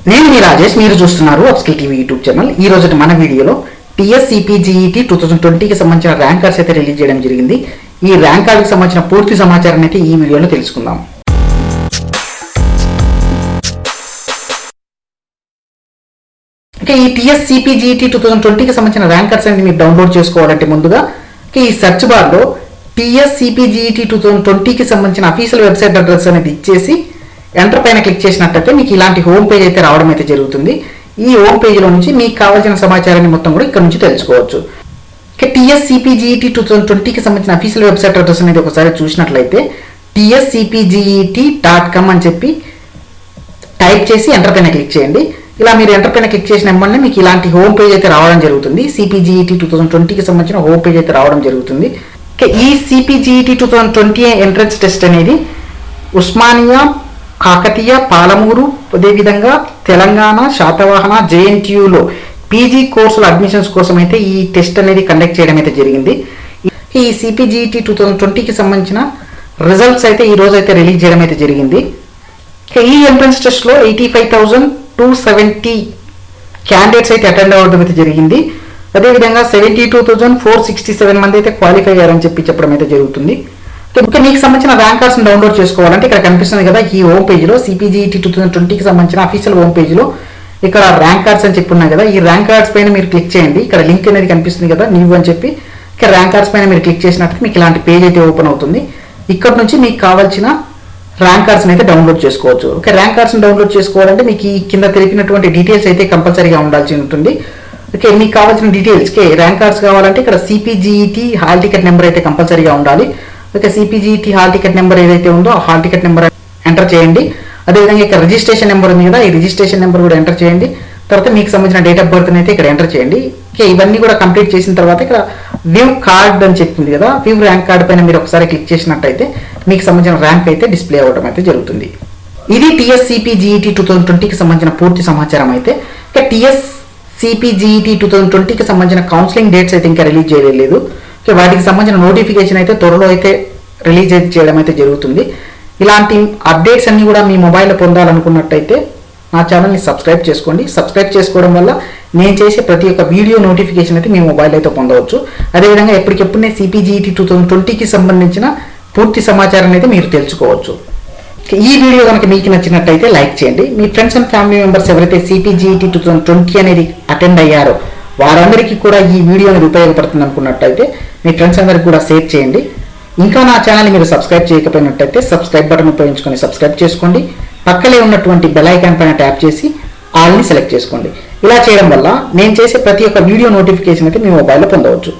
నేను మీ రాజేష్, మీరు చూస్తున్నారు అప్స్కిల్ టీవీ యూట్యూబ్ ఛానల్. ఈ రోజు మన వీడియోలో టీఎస్సీపీజీఈటీ 2020కి సంబంధించిన ర్యాంక్ కార్డ్స్ అయితే రిలీజ్ చేయడం జరిగింది. ఈ ర్యాంక్ కార్డుకి సంబంధించిన పూర్తి సమాచారాన్ని అయితే ఈ వీడియోలో తెలుసుకుందాం. ఈ టీఎస్సీపీజీఈటీ 2020కి సంబంధించిన ర్యాంక్ కార్డ్స్ అనేది మీరు డౌన్లోడ్ చేసుకోవాలంటే ముందుగా ఈ సెర్చ్ బార్లో టీఎస్సీపీజీఈటీ 2020కి సంబంధించిన అఫీషియల్ వెబ్సైట్ అడ్రస్ అనేది ఇచ్చేసి ఎంటర్ పైన క్లిక్ చేసినట్టయితే మీకు ఇలాంటి హోమ్ పేజ్ అయితే రావడం అయితే జరుగుతుంది. ఈ హోమ్ పేజ్లో నుంచి మీకు కావాల్సిన సమాచారాన్ని మొత్తం కూడా ఇక్కడ నుంచి తెలుసుకోవచ్చు. టీఎస్సీపీజీఈటీ 2020కి సంబంధించిన అఫీషియల్ వెబ్సైట్ అడ్రస్ అనేది ఒకసారి చూసినట్లయితే tscpget.com అని చెప్పి టైప్ చేసి ఎంటర్ పైన క్లిక్ చేయండి. ఇలా మీరు ఎంటర్ పైన క్లిక్ చేసిన వెంటనే మీకు ఇలాంటి హోమ్ పేజ్ అయితే రావడం జరుగుతుంది. సిపిజిఈటీ 2020కి సంబంధించిన హోమ్ పేజ్ అయితే రావడం జరుగుతుంది. ఈ సిపిజిఈటీ 2020 ఎంట్రన్స్ టెస్ట్ అనేది ఉస్మానియా, కాకతీయ, పాలమూరు, అదేవిధంగా తెలంగాణ, శాతవాహన, జేఎన్టీయూలో పీజీ కోర్సుల అడ్మిషన్స్ కోసం అయితే ఈ టెస్ట్ అనేది కండక్ట్ చేయడం అయితే జరిగింది. ఈ సిపిజిఈటీ 2020కి సంబంధించిన రిజల్ట్స్ అయితే ఈ రోజు అయితే రిలీజ్ చేయడం అయితే జరిగింది. ఈ ఎంట్రన్స్ టెస్ట్లో 85,270 క్యాండిడేట్స్ అయితే అటెండ్ అవ్వడం అయితే జరిగింది. అదేవిధంగా 72,467 మంది అయితే క్వాలిఫై అయ్యారని చెప్పడం అయితే జరుగుతుంది. ఇంకా మీకు సంబంధించిన ర్యాంక్ కార్డ్స్ డౌన్లోడ్ చేసుకోవాలంటే ఇక్కడ కనిపిస్తుంది కదా, ఈ హోమ్ పేజ్లో సిపిజిఈటీ 2020కి సంబంధించిన అఫీషియల్ హోమ్ పేజ్లో ఇక్కడ ర్యాంక్ కార్డ్స్ అని చెప్పి ఉన్నాయి కదా, ఈ ర్యాంక్ కార్డ్స్ పైన మీరు క్లిక్ చేయండి. ఇక్కడ లింక్ అనేది కనిపిస్తుంది కదా, న్యూ అని చెప్పి ఇక్కడ ర్యాంక్ కార్డ్స్ పైన మీరు క్లిక్ చేసినట్టు మీకు ఇలాంటి పేజ్ అయితే ఓపెన్ అవుతుంది. ఇక్కడ నుంచి మీకు కావాల్సిన ర్యాంక్ కార్డ్స్ని అయితే డౌన్లోడ్ చేసుకోవచ్చు. ఓకే, ర్యాంక్ కార్డ్స్ని డౌన్లోడ్ చేసుకోవాలంటే మీకు ఈ కింద తెలిపినటువంటి డీటెయిల్స్ అయితే కంపల్సరీగా ఉండాల్సి ఉంటుంది. ఓకే, మీకు కావాల్సిన డీటెయిల్స్ ర్యాంక్ కార్డ్స్ కావాలంటే ఇక్కడ సిపిజిఈటీ హాల్ టికెట్ నెంబర్ అయితే కంపల్సరీగా ఉండాలి. ఓకే, సిపిజిఈటీ హాల్ టికెట్ నెంబర్ ఏదైతే ఉందో ఆ హాల్ టికెట్ నెంబర్ ఎంటర్ చేయండి. అదేవిధంగా ఇక్కడ రిజిస్ట్రేషన్ నెంబర్ ఉంది కదా, ఈ రిజిస్ట్రేషన్ నెంబర్ కూడా ఎంటర్ చేయండి. తర్వాత మీకు సంబంధించిన డేట్ ఆఫ్ బర్త్ అయితే ఇక్కడ ఎంటర్ చేయండి. ఓకే, ఇవన్నీ కూడా కంప్లీట్ చేసిన తర్వాత ఇక్కడ వ్యూ కార్డ్ అని చెప్తుంది కదా, వ్యూ ర్యాంక్ కార్డ్ పైన మీరు ఒకసారి క్లిక్ చేసినట్టయితే మీకు సంబంధించిన ర్యాంక్ అయితే డిస్ప్లే అవ్వడం అయితే జరుగుతుంది. ఇది టీఎస్సీపీజీఈటీ 2020కి సంబంధించిన పూర్తి సమాచారం అయితే. ఇక టీఎస్సీపీజీఈటీ 2020కి సంబంధించిన కౌన్సిలింగ్ డేట్స్ అయితే ఇంకా రిలీజ్ చేయలేదు. ఓకే, వాటికి సంబంధించిన నోటిఫికేషన్ అయితే త్వరలో అయితే రిలీజ్ చేయడం అయితే జరుగుతుంది. ఇలాంటి అప్డేట్స్ అన్ని కూడా మీ మొబైల్లో పొందాలనుకున్నట్టయితే నా ఛానల్ని సబ్స్క్రైబ్ చేసుకోండి. సబ్స్క్రైబ్ చేసుకోవడం వల్ల నేను చేసే ప్రతి ఒక్క వీడియో నోటిఫికేషన్ అయితే మీ మొబైల్ అయితే పొందవచ్చు. అదేవిధంగా ఎప్పటికెప్పుడు నేను సిపిజిఈటీ 2020కి సంబంధించిన పూర్తి సమాచారాన్ని అయితే మీరు తెలుసుకోవచ్చు. ఈ వీడియో కనుక మీకు నచ్చినట్టయితే లైక్ చేయండి. మీ ఫ్రెండ్స్ అండ్ ఫ్యామిలీ మెంబర్స్ ఎవరైతే సిపిజిఈటీ 2020 అనేది అటెండ్ అయ్యారో వారందరికీ కూడా ఈ వీడియో అనేది ఉపయోగపడుతుంది అనుకున్నట్టయితే మీ ఫ్రెండ్స్ అందరికీ కూడా షేర్ చేయండి. ఇంకా నా ఛానల్ని మీరు సబ్స్క్రైబ్ చేయకపోయినట్టయితే సబ్స్క్రైబ్ బటన్ ఉపయోగించుకొని సబ్స్క్రైబ్ చేసుకోండి. పక్కనే ఉన్నటువంటి బెల్ ఐకాన్ పైన ట్యాప్ చేసి ఆల్ని సెలెక్ట్ చేసుకోండి. ఇలా చేయడం వల్ల నేను చేసే ప్రతి ఒక్క వీడియో నోటిఫికేషన్ అయితే మీ మొబైల్లో పొందవచ్చు.